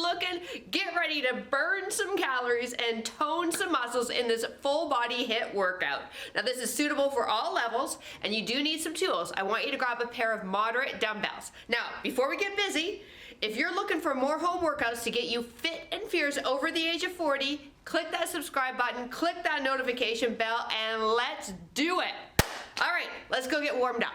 looking? Get ready to burn some calories and tone some muscles in this full body HIIT workout. Now this is suitable for all levels, and you do need some tools. I want you to grab a pair of moderate dumbbells. Now, before we get busy, if you're looking for more home workouts to get you fit and fierce over the age of 40, click that subscribe button, click that notification bell, and let's do it. All right, let's go get warmed up.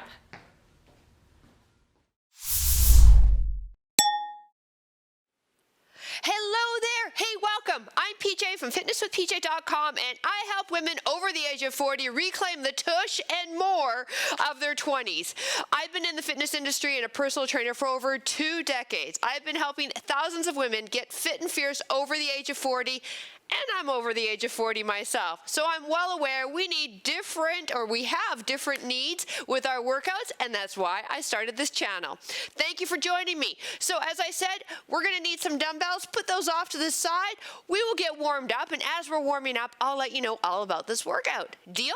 Hello there. Hey, welcome. I'm PJ from fitnesswithpj.com, and I help women over the age of 40 reclaim the tush and more of their 20s. I've been in the fitness industry and a personal trainer for over 2 decades. I've been helping thousands of women get fit and fierce over the age of 40, and I'm over the age of 40 myself. So I'm well aware we have different needs with our workouts, and that's why I started this channel. Thank you for joining me. So as I said, we're gonna need some dumbbells. Put those off to the side. We will get warmed up, and as we're warming up, I'll let you know all about this workout. Deal?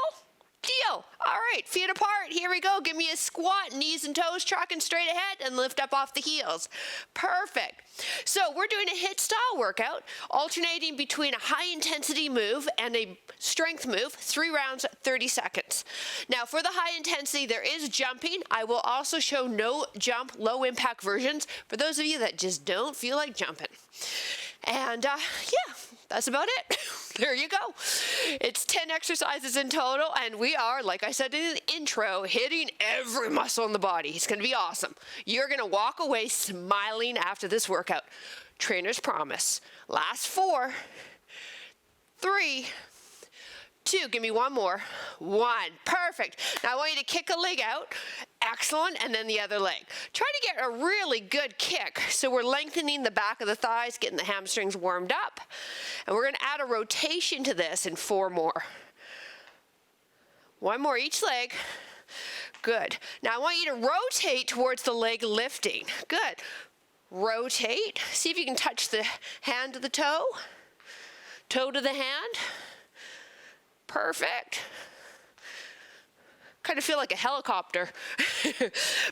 Deal. All right, feet apart. Here we go. Give me a squat, knees and toes tracking straight ahead, and lift up off the heels. Perfect. So we're doing a HIIT style workout, alternating between a high intensity move and a strength move, 3 rounds, 30 seconds. Now for the high intensity, there is jumping. I will also show no jump, low impact versions for those of you that just don't feel like jumping. And yeah, that's about it. There you go. It's 10 exercises in total, and we are, like I said in the intro, hitting every muscle in the body. It's going to be awesome. You're going to walk away smiling after this workout. Trainer's promise. Last 4, 3, 2, give me one more. 1, perfect. Now I want you to kick a leg out. Excellent, and then the other leg. Try to get a really good kick. So we're lengthening the back of the thighs, getting the hamstrings warmed up. And we're gonna add a rotation to this in 4 more. 1 more each leg. Good. Now I want you to rotate towards the leg lifting. Good. Rotate. See if you can touch the hand to the toe. Toe to the hand. Perfect. Kind of feel like a helicopter,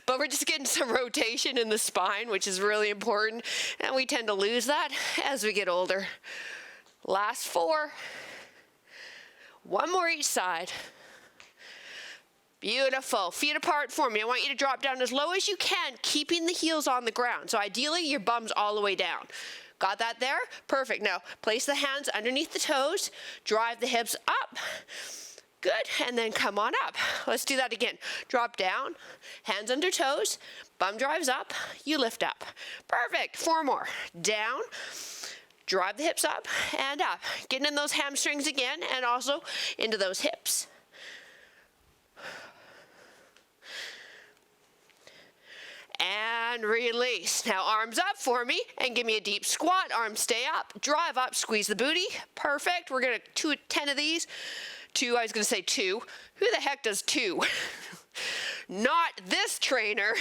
but we're just getting some rotation in the spine, which is really important, and we tend to lose that as we get older. Last 4. 1 more each side. Beautiful. Feet apart for me. I want you to drop down as low as you can, keeping the heels on the ground. So ideally, your bum's all the way down. Got that there? Perfect. Now, place the hands underneath the toes, drive the hips up. Good, and then come on up. Let's do that again. Drop down, hands under toes, bum drives up, you lift up. Perfect, 4 more. Down, drive the hips up and up. Getting in those hamstrings again and also into those hips. And release. Now arms up for me and give me a deep squat. Arms stay up, drive up, squeeze the booty. Perfect, we're gonna do 10 of these. 2, I was gonna say 2. Who the heck does 2? Not this trainer.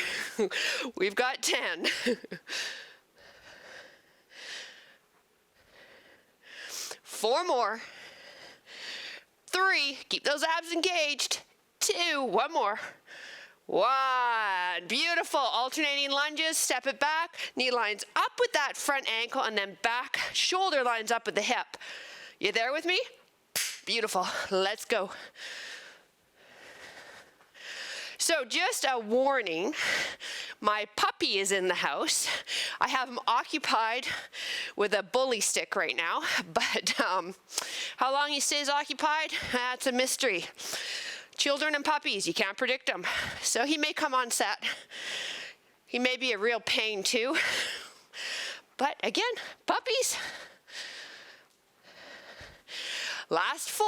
We've got 10. 4 more. 3, keep those abs engaged. 2, 1 more. 1, beautiful. Alternating lunges, step it back. Knee lines up with that front ankle and then back. Shoulder lines up with the hip. You there with me? Beautiful. Let's go. So just a warning, my puppy is in the house. I have him occupied with a bully stick right now, but how long he stays occupied, that's a mystery. Children and puppies, you can't predict them. So he may come on set. He may be a real pain too. But again, puppies. Last 4,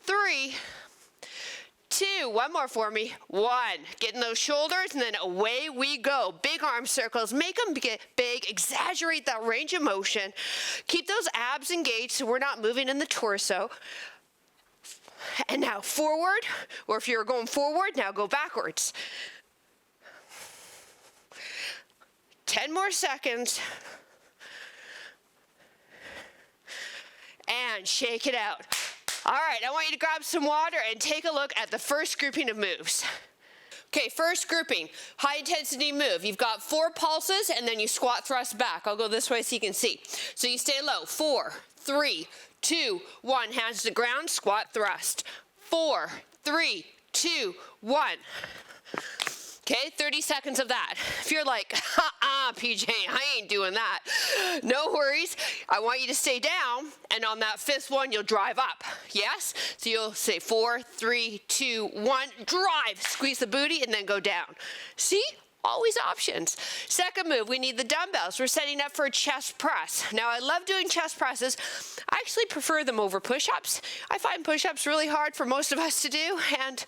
3, 2, 1 more for me. 1, getting those shoulders and then away we go. Big arm circles, make them get big, exaggerate that range of motion. Keep those abs engaged so we're not moving in the torso. And now forward, or if you're going forward, now go backwards. 10 more seconds. And shake it out. All right, I want you to grab some water and take a look at the first grouping of moves. Okay, first grouping, high intensity move. You've got 4 pulses and then you squat thrust back. I'll go this way so you can see. So you stay low. 4, 3, 2, 1. Hands to the ground, squat thrust. 4, 3, 2, 1. Okay, 30 seconds of that. If you're like, PJ, I ain't doing that. No worries. I want you to stay down, and on that 5th one, you'll drive up. Yes? So you'll say 4, 3, 2, 1, drive. Squeeze the booty, and then go down. See? Always options. Second move, we need the dumbbells. We're setting up for a chest press. Now, I love doing chest presses. I actually prefer them over push-ups. I find push-ups really hard for most of us to do, and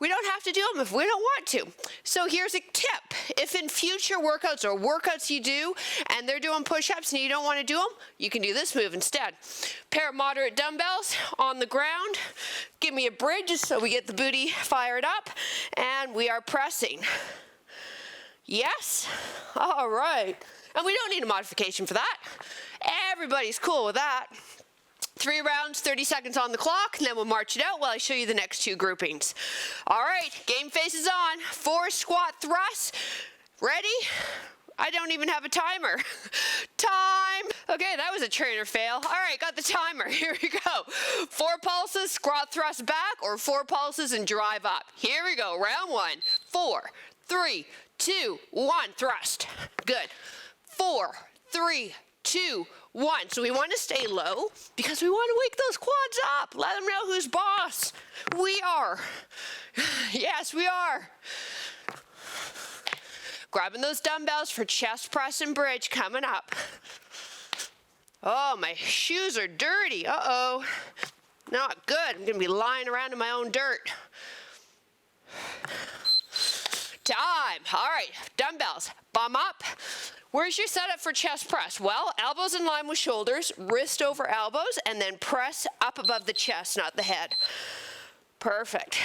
we don't have to do them if we don't want to. So here's a tip. If in future workouts or workouts you do and they're doing push-ups and you don't want to do them, you can do this move instead. Pair of moderate dumbbells on the ground. Give me a bridge so we get the booty fired up. And we are pressing. Yes? All right. And we don't need a modification for that. Everybody's cool with that. 3 rounds, 30 seconds on the clock, and then we'll march it out while I show you the next 2 groupings. All right, game face is on. 4 squat thrusts. Ready? I don't even have a timer. Time. Okay, that was a trainer fail. All right, got the timer. Here we go. 4 pulses, squat thrust back, or 4 pulses and drive up. Here we go, round 1. 4, 3, 2, 1, thrust. Good. 4, 3, 2, 1. So we want to stay low because we want to wake those quads up. Let them know who's boss. We are. Yes, we are. Grabbing those dumbbells for chest press and bridge coming up. Oh, my shoes are dirty. Uh-oh. Not good. I'm going to be lying around in my own dirt. Time. All right, dumbbells. Bum up. Where's your setup for chest press? Well, elbows in line with shoulders, wrist over elbows, and then press up above the chest, not the head. Perfect.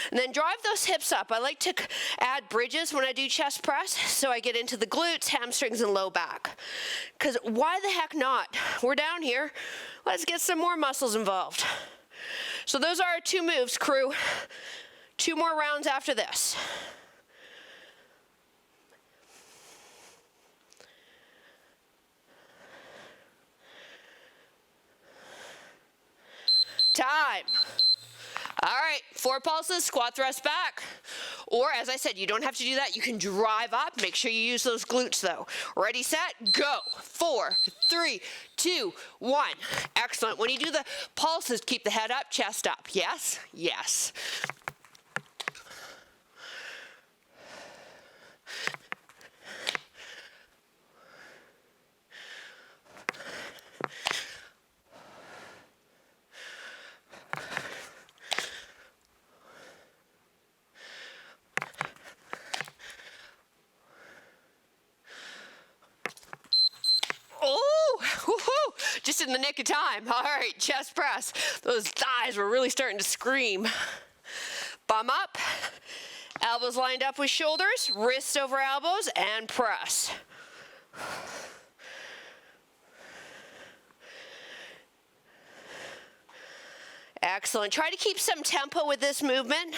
And then drive those hips up. I like to add bridges when I do chest press, so I get into the glutes, hamstrings, and low back. Because why the heck not? We're down here. Let's get some more muscles involved. So those are our 2 moves, crew. 2 more rounds after this. Time. All right, 4 pulses, squat thrust back. Or, as I said, you don't have to do that. You can drive up. Make sure you use those glutes, though. Ready, set, go. 4, 3, 2, 1. Excellent. When you do the pulses, keep the head up, chest up. Yes? Yes. Just in the nick of time. All right, chest press. Those thighs were really starting to scream. Bum up. Elbows lined up with shoulders, wrists over elbows, and press. Excellent. Try to keep some tempo with this movement.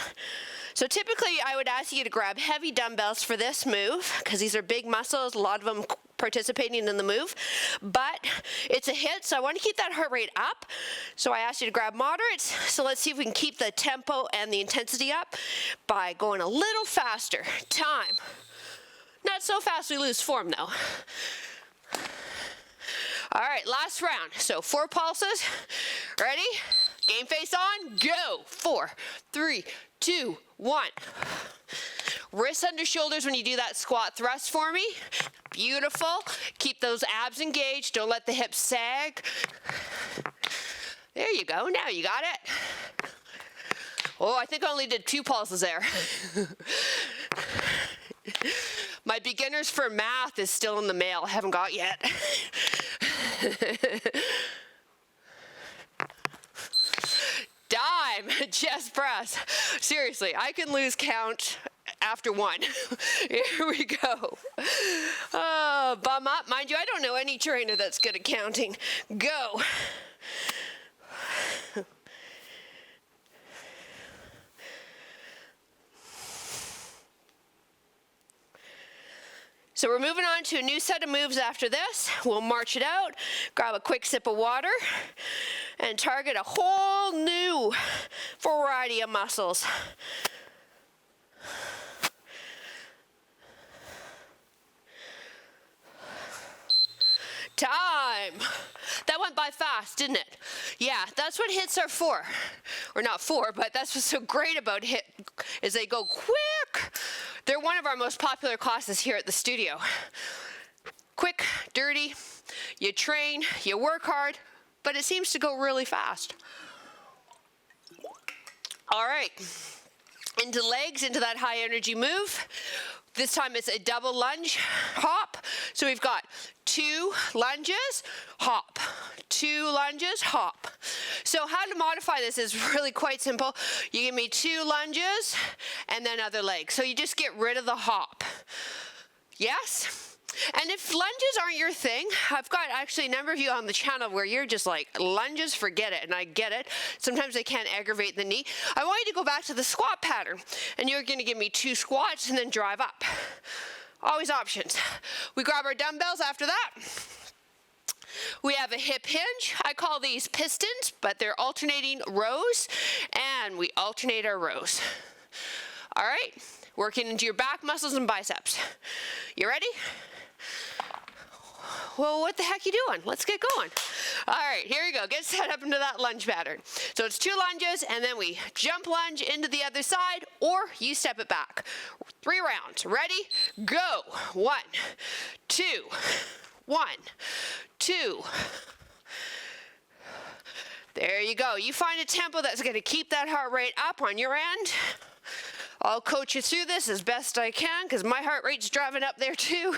So typically I would ask you to grab heavy dumbbells for this move because these are big muscles, a lot of them participating in the move, but it's a HIIT, so I want to keep that heart rate up. So I asked you to grab moderates. So let's see if we can keep the tempo and the intensity up by going a little faster. Time. Not so fast we lose form though. All right, last round. So 4 pulses. Ready? Game face on. Go. 4, 3, 2, 1. Wrists under shoulders when you do that squat thrust for me. Beautiful. Keep those abs engaged. Don't let the hips sag. There you go. Now you got it. Oh, I think I only did 2 pulses there. My beginners for math is still in the mail. I haven't got yet. Dime, chest press. Seriously, I can lose count after 1. Here we go. Bum up. Mind you, I don't know any trainer that's good at counting. Go. So we're moving on to a new set of moves after this. We'll march it out, grab a quick sip of water, and target a whole new variety of muscles. Time. That went by fast, didn't it? Yeah, that's what HIITs are for. Or not for, but that's what's so great about HIIT, is they go quick. They're one of our most popular classes here at the studio. Quick, dirty, you train, you work hard, but it seems to go really fast. All right, into legs, into that high energy move. This time it's a double lunge hop. So we've got 2 lunges, hop, 2 lunges, hop. So how to modify this is really quite simple. You give me 2 lunges and then other leg. So you just get rid of the hop. Yes? And if lunges aren't your thing, I've got actually a number of you on the channel where you're just like, lunges, forget it, and I get it. Sometimes they can aggravate the knee. I want you to go back to the squat pattern, and you're gonna give me 2 squats and then drive up. Always options. We grab our dumbbells after that. We have a hip hinge. I call these pistons, but they're alternating rows, and we alternate our rows. All right, working into your back muscles and biceps. You ready? Well, what the heck you doing? Let's get going. All right, here we go. Get set up into that lunge pattern. So it's 2 lunges, and then we jump lunge into the other side, or you step it back. 3 rounds. Ready? Go. 1, 2, 1, 2. There you go. You find a tempo that's going to keep that heart rate up on your end. I'll coach you through this as best I can because my heart rate's driving up there too.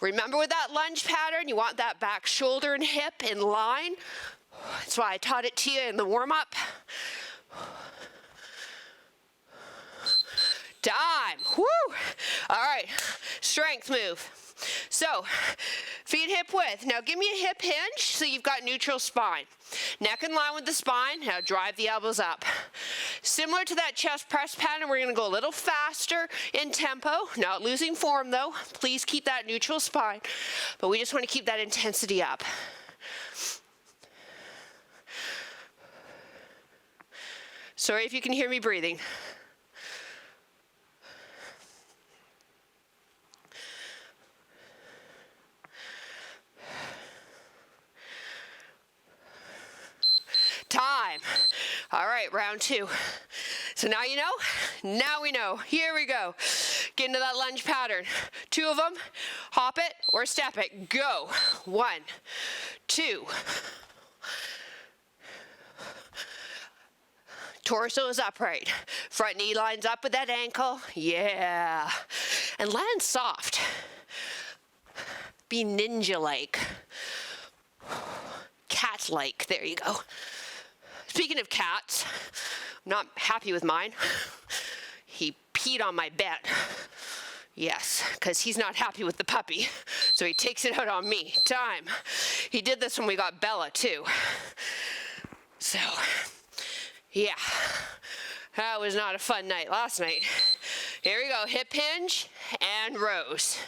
Remember with that lunge pattern, you want that back shoulder and hip in line. That's why I taught it to you in the warm-up. Time. Woo! All right, strength move. So, feet hip width. Now give me a hip hinge so you've got neutral spine. Neck in line with the spine. Now drive the elbows up. Similar to that chest press pattern, we're going to go a little faster in tempo. Not losing form though. Please keep that neutral spine. But we just want to keep that intensity up. Sorry if you can hear me breathing. Time. All right, round 2. So now you know, now we know. Here we go. Get into that lunge pattern. 2 of them, hop it or step it. Go. 1, 2. Torso is upright. Front knee lines up with that ankle. Yeah. And land soft. Be ninja-like. Cat-like. There you go. Speaking of cats, I'm not happy with mine. He peed on my bed. Yes, because he's not happy with the puppy, so he takes it out on me. Time. He did this when we got Bella, too. So, yeah, that was not a fun night last night. Here we go, hip hinge and rows.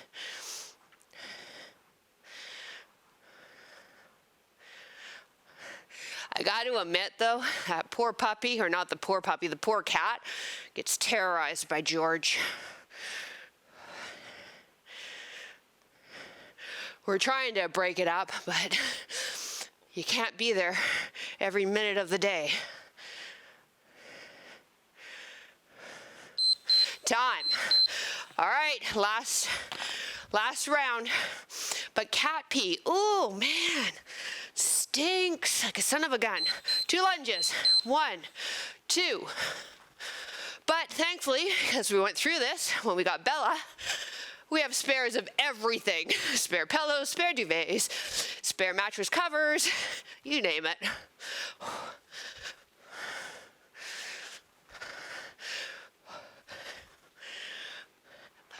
I got to admit, though, that poor puppy, or not the poor puppy, the poor cat, gets terrorized by George. We're trying to break it up, but you can't be there every minute of the day. Time. All right, last round. But cat pee, oh man, stinks like a son of a gun. 2 lunges, 1, 2. But thankfully, because we went through this when we got Bella, we have spares of everything. Spare pillows, spare duvets, spare mattress covers, you name it.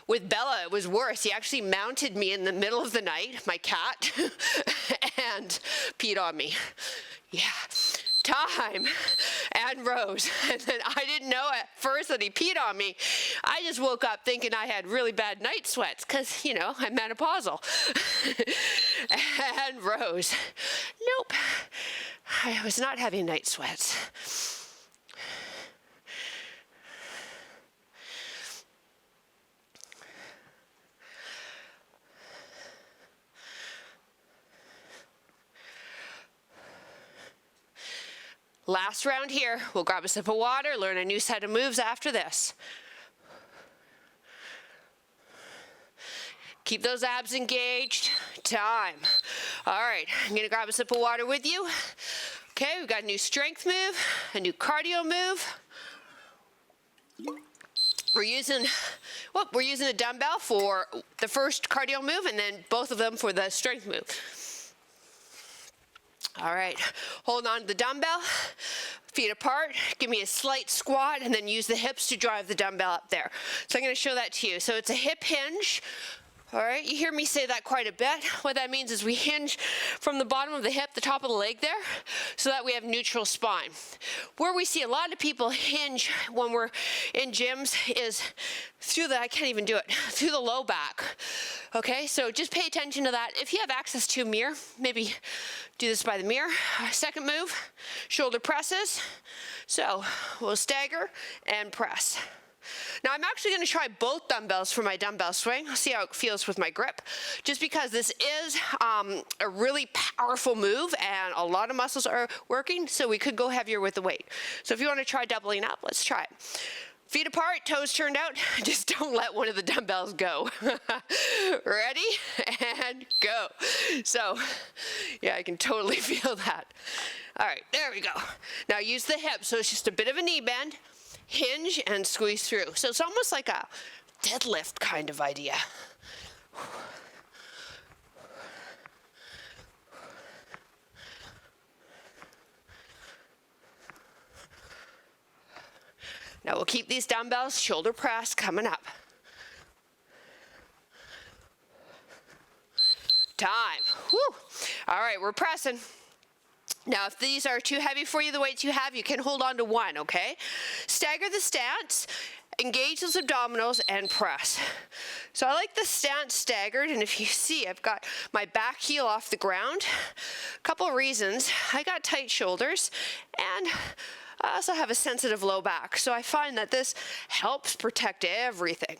With Bella, it was worse. He actually mounted me in the middle of the night, my cat, and peed on me. Yeah, time, and rows. And then I didn't know at first that he peed on me. I just woke up thinking I had really bad night sweats because, you know, I'm menopausal. And rows. Nope. I was not having night sweats. Last round here. We'll grab a sip of water, learn a new set of moves after this. Keep those abs engaged. Time. All right, I'm gonna grab a sip of water with you. Okay, we've got a new strength move, a new cardio move. We're using a dumbbell for the first cardio move and then both of them for the strength move. All right, hold on to the dumbbell, feet apart, give me a slight squat, and then use the hips to drive the dumbbell up there. So I'm gonna show that to you. So it's a hip hinge. All right, you hear me say that quite a bit. What that means is we hinge from the bottom of the hip, the top of the leg there, so that we have neutral spine. Where we see a lot of people hinge when we're in gyms is through the, I can't even do it, through the low back. Okay, so just pay attention to that. If you have access to a mirror, maybe do this by the mirror. Second move, shoulder presses. So we'll stagger and press. Now I'm actually going to try both dumbbells for my dumbbell swing. I'll see how it feels with my grip. Just because this is a really powerful move and a lot of muscles are working, so we could go heavier with the weight. So if you want to try doubling up, let's try it. Feet apart, toes turned out. Just don't let one of the dumbbells go. Ready? And go. So, yeah, I can totally feel that. All right, there we go. Now use the hips, so it's just a bit of a knee bend. Hinge and squeeze through. So it's almost like a deadlift kind of idea. Now we'll keep these dumbbells shoulder press coming up. Time. Whew. All right, we're pressing. Now, if these are too heavy for you, the weights you have, you can hold on to one, okay? Stagger the stance, engage those abdominals, and press. So I like the stance staggered, and if you see, I've got my back heel off the ground. A couple of reasons. I got tight shoulders, and I also have a sensitive low back, so I find that this helps protect everything.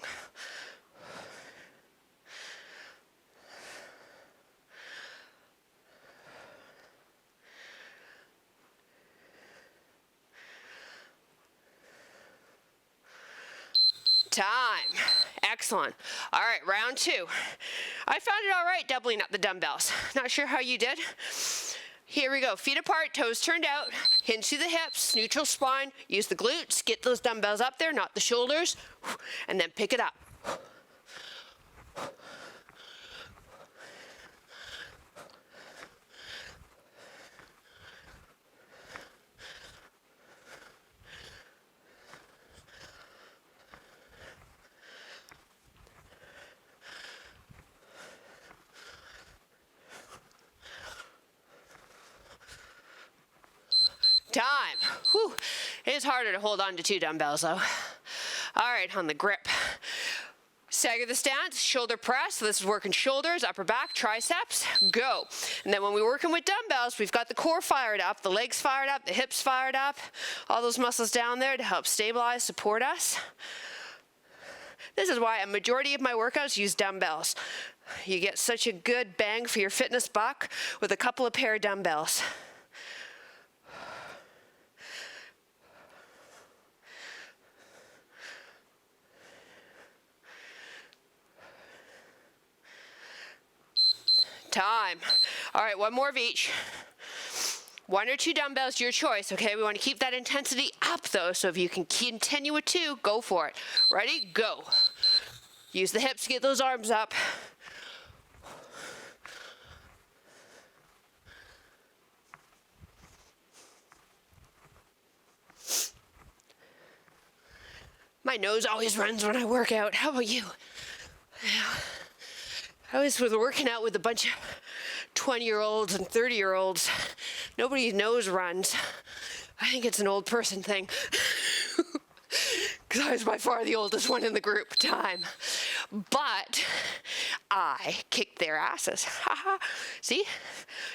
Time. Excellent. All right, round two. I found it all right doubling up the dumbbells. Not sure how you did. Here we go. Feet apart, toes turned out, hinge to the hips, neutral spine, use the glutes, get those dumbbells up there, not the shoulders, and then pick it up. Time. Whew. It is harder to hold on to two dumbbells though. All right, on the grip. Stagger the stance, shoulder press. So this is working shoulders, upper back, triceps. Go. And then when we're working with dumbbells, we've got the core fired up, the legs fired up, the hips fired up, all those muscles down there to help stabilize, support us. This is why a majority of my workouts use dumbbells. You get such a good bang for your fitness buck with a couple of pair of dumbbells. Time. All right, one more of each. One or two dumbbells, your choice, okay? We want to keep that intensity up though, so if you can continue with two, go for it. Ready? Go. Use the hips to get those arms up. My nose always runs when I work out. How about you? I was working out with a bunch of 20-year-olds and 30-year-olds. Nobody's nose runs. I think it's an old person thing. Because I was by far the oldest one in the group time. But I kicked their asses. See?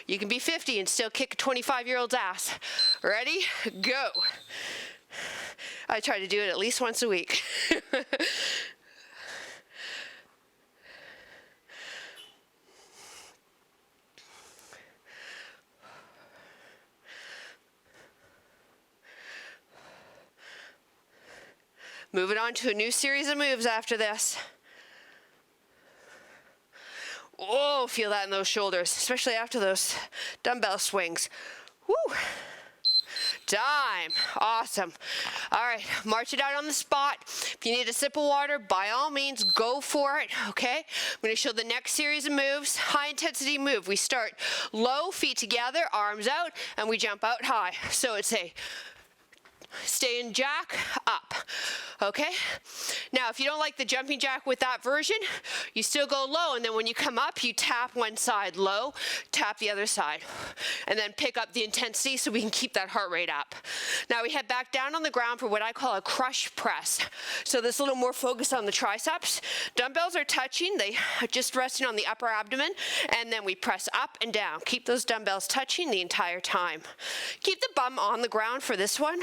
You can be 50 and still kick a 25-year-old's ass. Ready? Go. I try to do it at least once a week. Moving on to a new series of moves after this. Oh, feel that in those shoulders, especially after those dumbbell swings. Woo! Time. Awesome. All right, march it out on the spot. If you need a sip of water, by all means, go for it, okay? I'm going to show the next series of moves. High intensity move. We start low, feet together, arms out, and we jump out high. So it's a stay in jack, up, okay? Now, if you don't like the jumping jack with that version, you still go low, and then when you come up, you tap one side low, tap the other side, and then pick up the intensity so we can keep that heart rate up. Now, we head back down on the ground for what I call a crush press. So this is a little more focused on the triceps. Dumbbells are touching, they are just resting on the upper abdomen, and then we press up and down. Keep those dumbbells touching the entire time. Keep the bum on the ground for this one.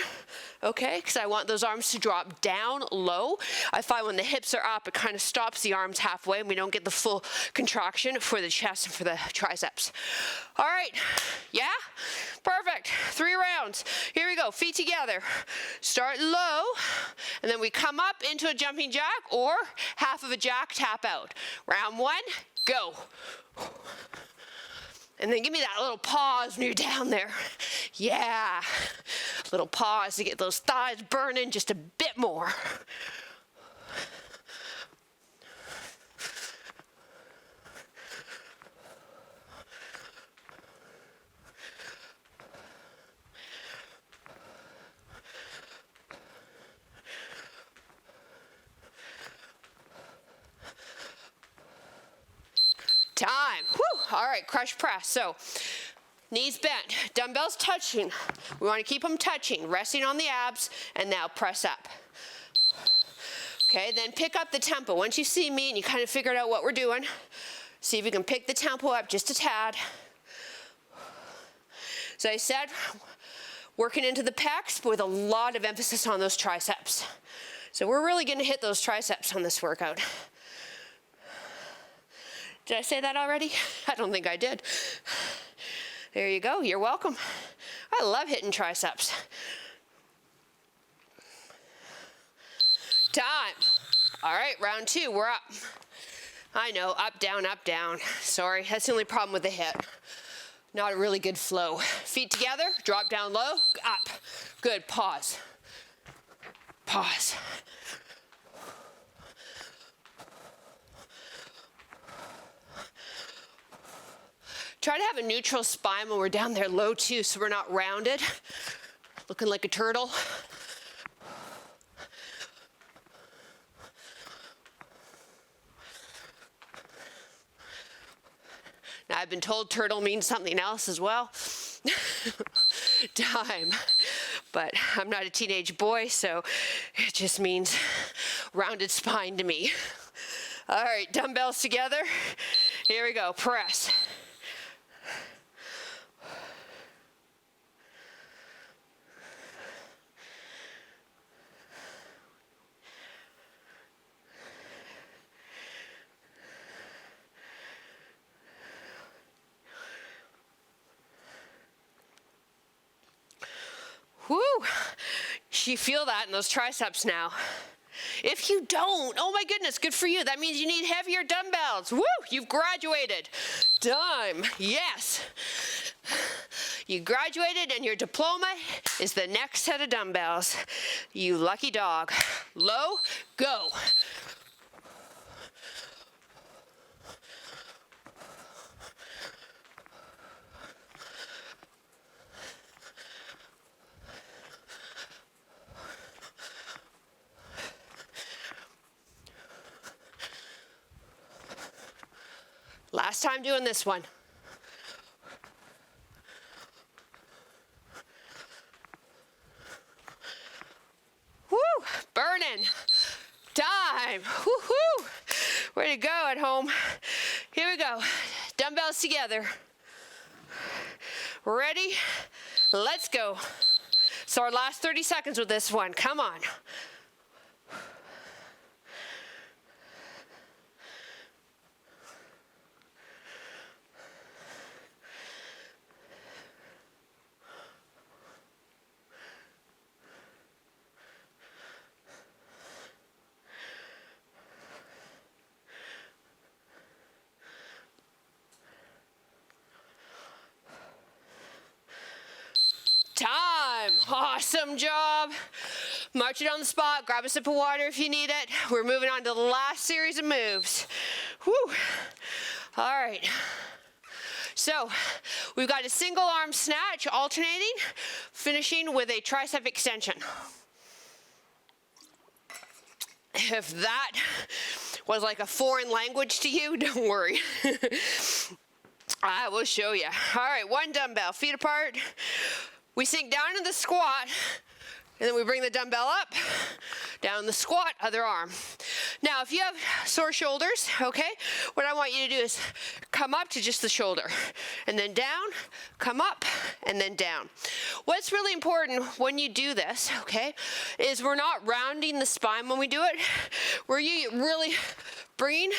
Okay, because I want those arms to drop down low. I find when the hips are up, it kind of stops the arms halfway and we don't get the full contraction for the chest and for the triceps. All right, yeah? Perfect, 3 rounds. Here we go, feet together. Start low, and then we come up into a jumping jack or half of a jack, tap out. Round 1, go. And then give me that little pause when you're down there. Yeah. Little pause to get those thighs burning just a bit more. Time. Whew. All right, crush press. So knees bent, dumbbells touching. We want to keep them touching, resting on the abs, and now press up. Okay, then pick up the tempo. Once you see me and you kind of figured out what we're doing, see if you can pick the tempo up just a tad. So I said, working into the pecs, but with a lot of emphasis on those triceps. So we're really going to hit those triceps on this workout. Did I say that already? I don't think I did. There you go. You're welcome. I love hitting triceps. Time. All right, round 2. We're up. I know, up, down, up, down. Sorry, that's the only problem with the hit. Not a really good flow. Feet together, drop down low, up. Good, pause. Pause. Try to have a neutral spine when we're down there low too, so we're not rounded, looking like a turtle. Now I've been told turtle means something else as well. Time. But I'm not a teenage boy, so it just means rounded spine to me. All right, dumbbells together. Here we go, press. Woo! You feel that in those triceps now. If you don't, oh my goodness, good for you. That means you need heavier dumbbells. Woo! You've graduated. Time. Yes. You graduated and your diploma is the next set of dumbbells. You lucky dog. Low, go. Last time doing this one. Here we go. Dumbbells together. Ready? Let's go. So our last 30 seconds with this one. Come on. Time. Awesome job. March it on the spot. Grab a sip of water if you need it. We're moving on to the last series of moves. Whew. All right. So we've got a single arm snatch alternating, finishing with a tricep extension. If that was like a foreign language to you, don't worry. I will show you. All right, one dumbbell, feet apart. We sink down in the squat, and then we bring the dumbbell up, down the squat, other arm. Now, if you have sore shoulders, okay, what I want you to do is come up to just the shoulder, and then down, come up, and then down. What's really important when you do this, okay, is we're not rounding the spine when we do it. We're really bringing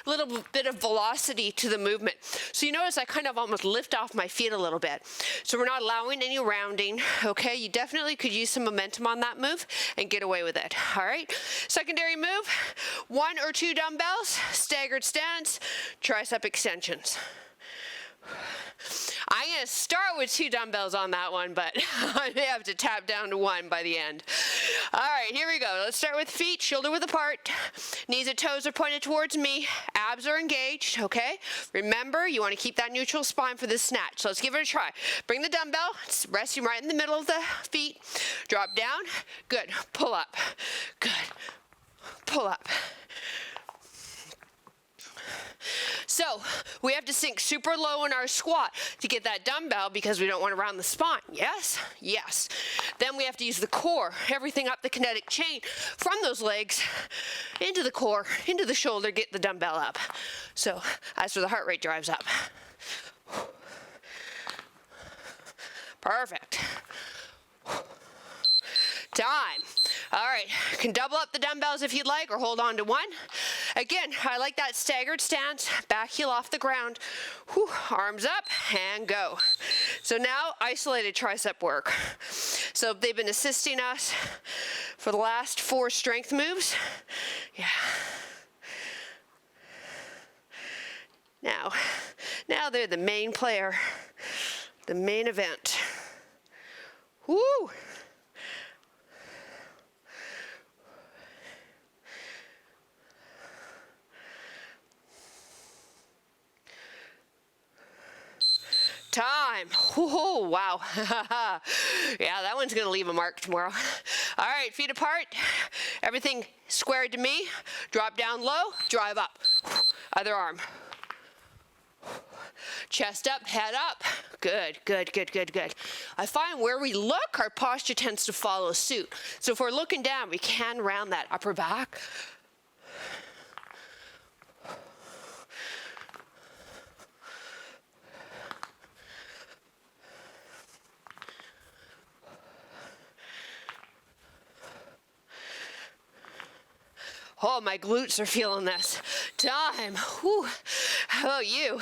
a little bit of velocity to the movement. So you notice I kind of almost lift off my feet a little bit. So we're not allowing any rounding, okay? You definitely could use some momentum on that move and get away with it, all right? Secondary move, 1 or 2 dumbbells, staggered stance, tricep extensions. I'm going to start with 2 dumbbells on that one, but I may have to tap down to 1 by the end. All right, here we go. Let's start with feet, shoulder width apart. Knees and toes are pointed towards me. Abs are engaged, okay? Remember, you want to keep that neutral spine for this snatch. So let's give it a try. Bring the dumbbell, it's resting right in the middle of the feet. Drop down. Good. Pull up. Good. Pull up. So we have to sink super low in our squat to get that dumbbell because we don't want to round the spine. Yes? Yes. Then we have to use the core, everything up the kinetic chain from those legs into the core, into the shoulder, get the dumbbell up. So that's where the heart rate drives up. Perfect. Time. All right, you can double up the dumbbells if you'd like or hold on to 1. Again, I like that staggered stance, back heel off the ground. Whew, arms up and go. So now isolated tricep work. So they've been assisting us for the last 4 strength moves. Yeah. Now they're the main player, the main event. Woo! Time. Oh, wow. Yeah, that one's going to leave a mark tomorrow. All right, feet apart. Everything squared to me. Drop down low, drive up. Other arm. Chest up, head up. Good, good, good, good, good. I find where we look, our posture tends to follow suit. So if we're looking down, we can round that upper back. Oh, my glutes are feeling this. Time. Whew. How about you?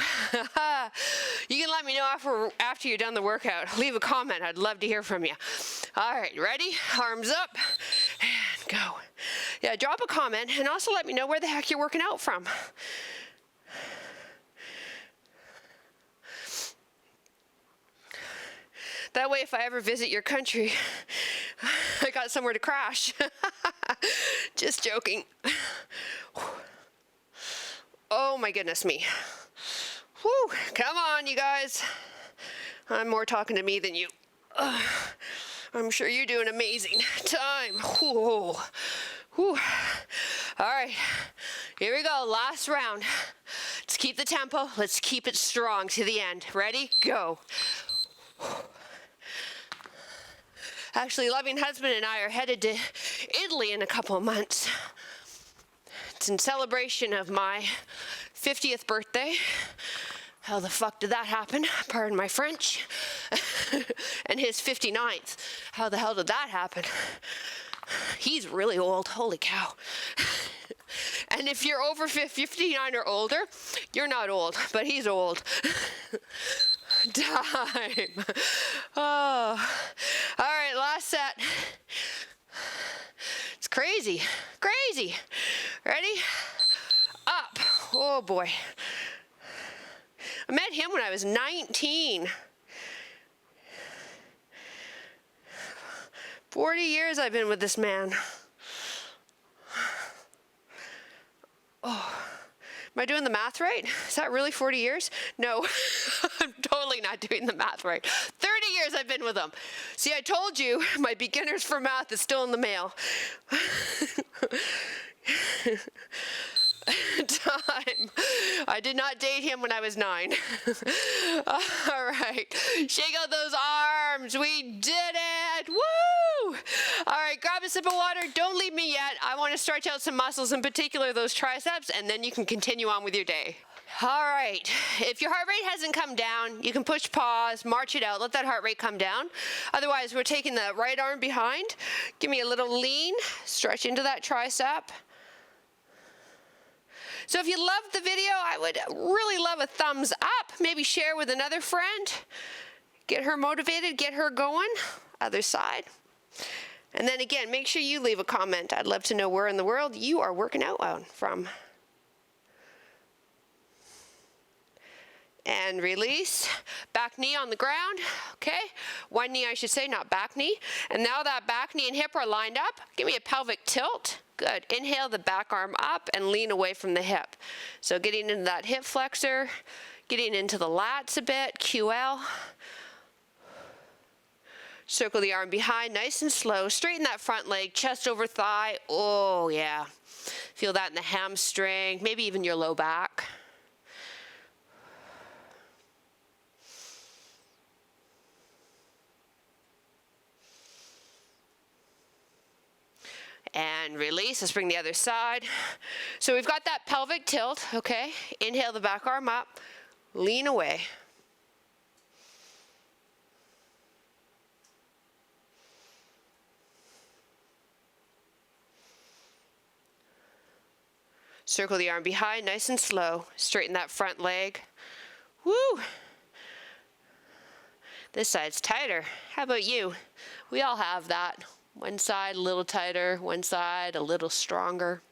You can let me know after you're done the workout. Leave a comment. I'd love to hear from you. All right, ready? Arms up and go. Yeah, drop a comment and also let me know where the heck you're working out from. That way, if I ever visit your country, I got somewhere to crash. Just joking. Oh my goodness me. Whew, come on, you guys. I'm more talking to me than you. I'm sure you're doing amazing. Time. Whew. Whew. All right, here we go, last round. Let's keep the tempo. Let's keep it strong to the end. Ready? Go. Actually, loving husband and I are headed to Italy in a couple of months. It's in celebration of my 50th birthday. How the fuck did that happen? Pardon my French. And his 59th. How the hell did that happen? He's really old. Holy cow. And if you're over 59 or older, you're not old, but he's old. Time. Oh. All right, last set. It's crazy. Crazy. Ready? Up. Oh boy. I met him when I was 19. 40 years I've been with this man. Oh, am I doing the math right? Is that really 40 years? No, I'm totally not doing the math right. 30 years I've been with him. See, I told you my beginners for math is still in the mail. Time. I did not date him when I was 9. All right. Shake out those arms. We did it. Woo! All right. Grab a sip of water. Don't leave me yet. I want to stretch out some muscles, in particular those triceps, and then you can continue on with your day. All right. If your heart rate hasn't come down, you can push pause, march it out, let that heart rate come down. Otherwise, we're taking the right arm behind. Give me a little lean. Stretch into that tricep. So if you loved the video, I would really love a thumbs up. Maybe share with another friend. Get her motivated, get her going. Other side. And then again, make sure you leave a comment. I'd love to know where in the world you are working out from. And release. Back knee on the ground. Okay. One knee, I should say, not back knee. And now that back knee and hip are lined up. Give me a pelvic tilt. Good. Inhale the back arm up and lean away from the hip. So getting into that hip flexor, getting into the lats a bit, QL. Circle the arm behind, nice and slow. Straighten that front leg, chest over thigh. Oh, yeah. Feel that in the hamstring, maybe even your low back. And release. Let's bring the other side. So we've got that pelvic tilt, okay? Inhale the back arm up, lean away. Circle the arm behind, nice and slow. Straighten that front leg. Woo! This side's tighter. How about you? We all have that. One side a little tighter, one side a little stronger.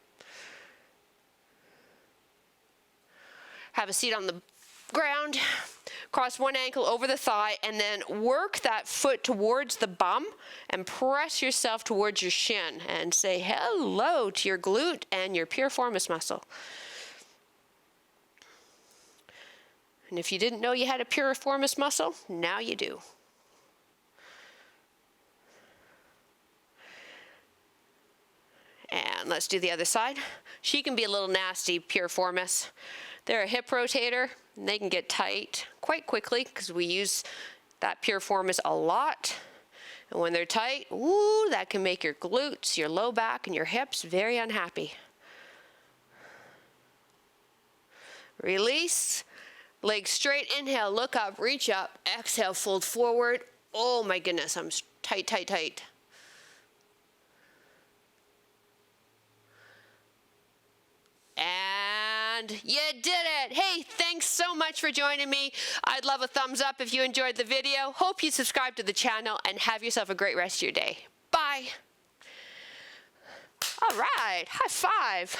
Have a seat on the ground, cross one ankle over the thigh, and then work that foot towards the bum and press yourself towards your shin and say hello to your glute and your piriformis muscle. And if you didn't know you had a piriformis muscle, now you do. And let's do the other side. She can be a little nasty, piriformis. They're a hip rotator, and they can get tight quite quickly because we use that piriformis a lot. And when they're tight, ooh, that can make your glutes, your low back, and your hips very unhappy. Release. Legs straight. Inhale, look up, reach up. Exhale, fold forward. Oh my goodness, I'm tight, tight, tight. And you did it. Hey, thanks so much for joining me. I'd love a thumbs up if you enjoyed the video. Hope you subscribe to the channel and have yourself a great rest of your day. Bye. All right, high five.